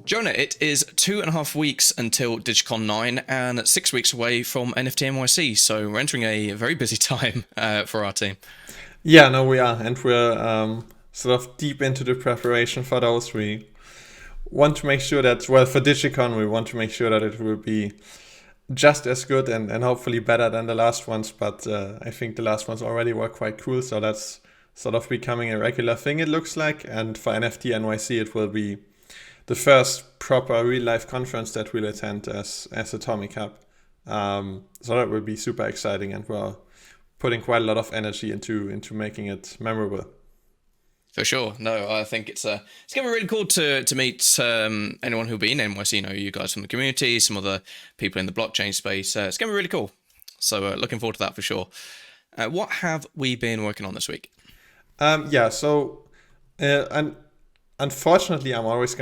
Jona, it is 2.5 weeks until DYGYCON 9 and 6 weeks away from NFT.NYC, so we're entering a very busy time for our team. Yeah, no, we are, and we're sort of deep into the preparation for those. We want to make sure that, well, for DYGYCON, we want to make sure that it will be just as good and hopefully better than the last ones. But I think the last ones already were quite cool, so that's sort of becoming a regular thing, it looks like. And for NFT NYC, it will be the first proper real life conference that we'll attend as Atomic Hub. So that will be super exciting, and we're putting quite a lot of energy into making it memorable. For sure. No, I think it's going to be really cool to meet anyone who'll be in NYC. You know, you guys from the community, some other people in the blockchain space. It's going to be really cool. So looking forward to that for sure. What have we been working on this week? And unfortunately, I'm almost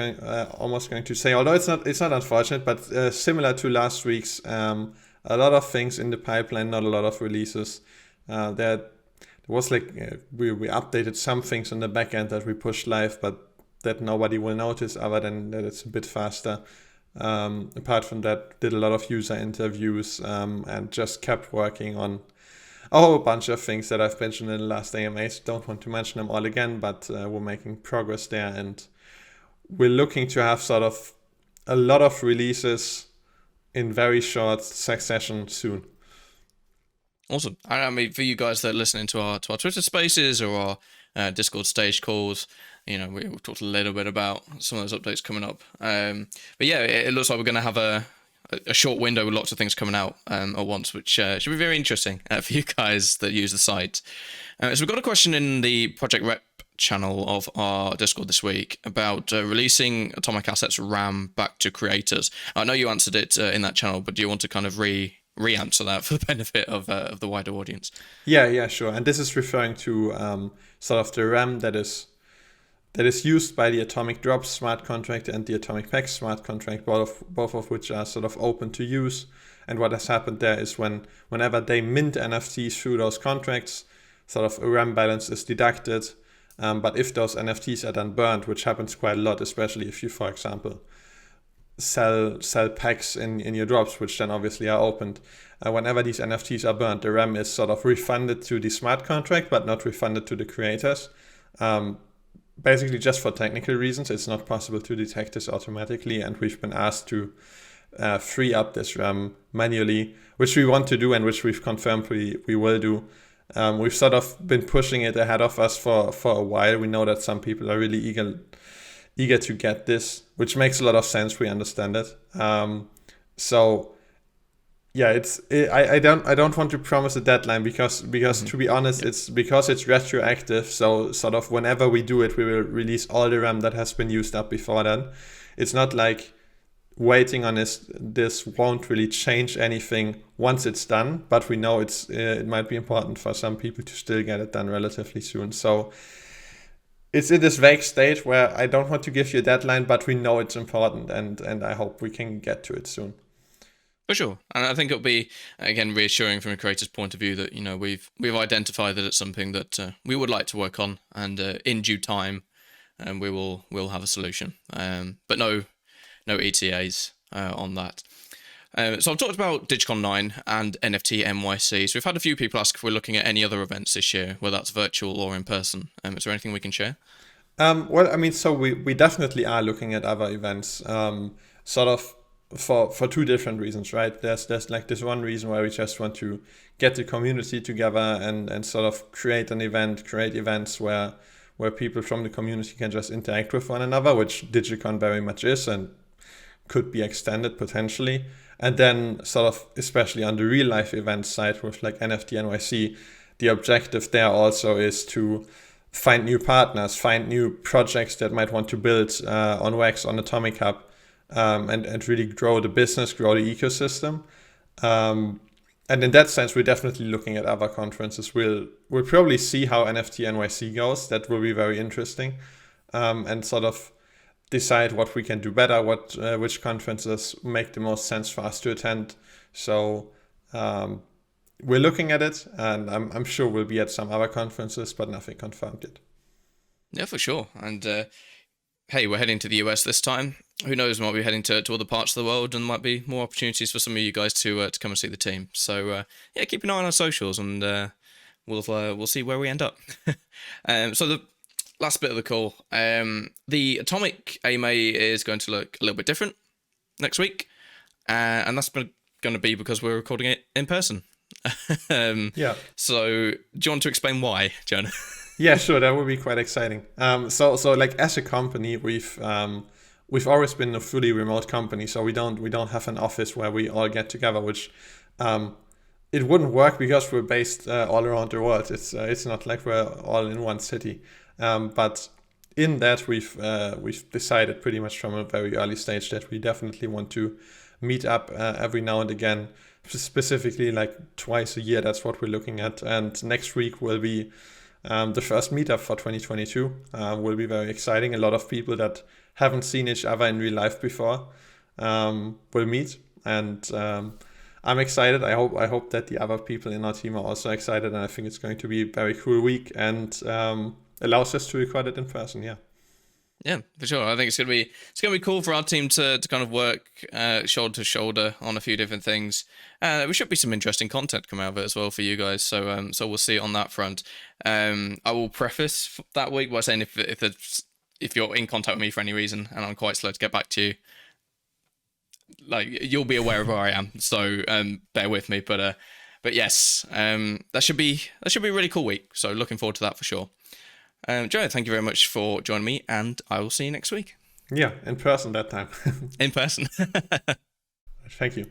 going to say, although it's not unfortunate, but similar to last week's, a lot of things in the pipeline, not a lot of releases. There was we updated some things on the back end that we pushed live, but that nobody will notice other than that it's a bit faster. Apart from that, did a lot of user interviews and just kept working on a whole bunch of things that I've mentioned in the last AMAs. Don't want to mention them all again, but we're making progress there, and we're looking to have sort of a lot of releases in very short succession soon. Awesome. I mean, for you guys that are listening to our Twitter Spaces or our Discord stage calls, you know, we've talked a little bit about some of those updates coming up. But yeah, it looks like we're going to have a short window with lots of things coming out at once, which should be very interesting for you guys that use the site. So we've got a question in the Project Rep channel of our Discord this week about releasing Atomic Assets RAM back to creators. I know you answered it in that channel, but do you want to kind of re-answer that for the benefit of the wider audience? Yeah, sure. And this is referring to sort of the RAM that is used by the Atomic Drops smart contract and the Atomic Packs smart contract, both of which are sort of open to use. And what has happened there is whenever they mint NFTs through those contracts, sort of a RAM balance is deducted. But if those NFTs are then burned, which happens quite a lot, especially if you, for example, sell packs in your drops, which then obviously are opened. Whenever these NFTs are burned, the RAM is sort of refunded to the smart contract, but not refunded to the creators. Basically, just for technical reasons, it's not possible to detect this automatically, and we've been asked to free up this RAM manually, which we want to do and which we've confirmed we will do. We've sort of been pushing it ahead of us for a while. We know that some people are really eager to get this, which makes a lot of sense. We understand it. So yeah, I don't want to promise a deadline because to be honest, it's because it's retroactive. So sort of whenever we do it, we will release all the RAM that has been used up before then. It's not like waiting on this won't really change anything once it's done, but we know it might be important for some people to still get it done relatively soon. So it's in this vague state where I don't want to give you a deadline, but we know it's important, and I hope we can get to it soon. For sure, and I think it'll be again reassuring from a creator's point of view that, you know, we've identified that it's something that we would like to work on, and in due time, we'll have a solution. But no ETAs on that. So I've talked about DYGYCON 9 and NFT NYC. So we've had a few people ask if we're looking at any other events this year, whether that's virtual or in person. Is there anything we can share? Well, I mean, so we definitely are looking at other events, sort of for two different reasons, right? There's like this one reason where we just want to get the community together and sort of create events where people from the community can just interact with one another, which DYGYCON very much is and could be extended potentially. And then sort of, especially on the real life event side with like NFT NYC, the objective there also is to find new partners, find new projects that might want to build on Wax, on Atomic Hub, and really grow the business, grow the ecosystem. And in that sense, we're definitely looking at other conferences. We'll probably see how NFT NYC goes. That will be very interesting, and sort of decide what we can do better, which conferences make the most sense for us to attend. So we're looking at it, and I'm sure we'll be at some other conferences, but nothing confirmed yet. Yeah, for sure. And hey, we're heading to the US this time. Who knows? We might be heading to other parts of the world, and might be more opportunities for some of you guys to come and see the team. So yeah, keep an eye on our socials, and we'll see where we end up. So the last bit of the call, the Atomic AMA is going to look a little bit different next week, and that's going to be because we're recording it in person. Yeah. So do you want to explain why, Jonah? Yeah, sure. That would be quite exciting. So like as a company, we've always been a fully remote company, so we don't have an office where we all get together, which it wouldn't work because we're based all around the world. It's not like we're all in one city. But in that, we've decided pretty much from a very early stage that we definitely want to meet up every now and again, specifically like twice a year. That's what we're looking at. And next week will be the first meetup for 2022. Will be very exciting. A lot of people that haven't seen each other in real life before will meet, and I'm excited. I hope that the other people in our team are also excited, and I think it's going to be a very cool week, and allows us to record it in person. Yeah. Yeah, for sure. I think it's gonna be cool for our team to kind of work shoulder to shoulder on a few different things. There should be some interesting content come out of it as well for you guys. So we'll see on that front. I will preface that week by saying if you're in contact with me for any reason and I'm quite slow to get back to you, like, you'll be aware of where I am. So bear with me. But yes, that should be a really cool week. So looking forward to that for sure. Joe, thank you very much for joining me, and I will see you next week. Yeah, in person that time. In person. Thank you.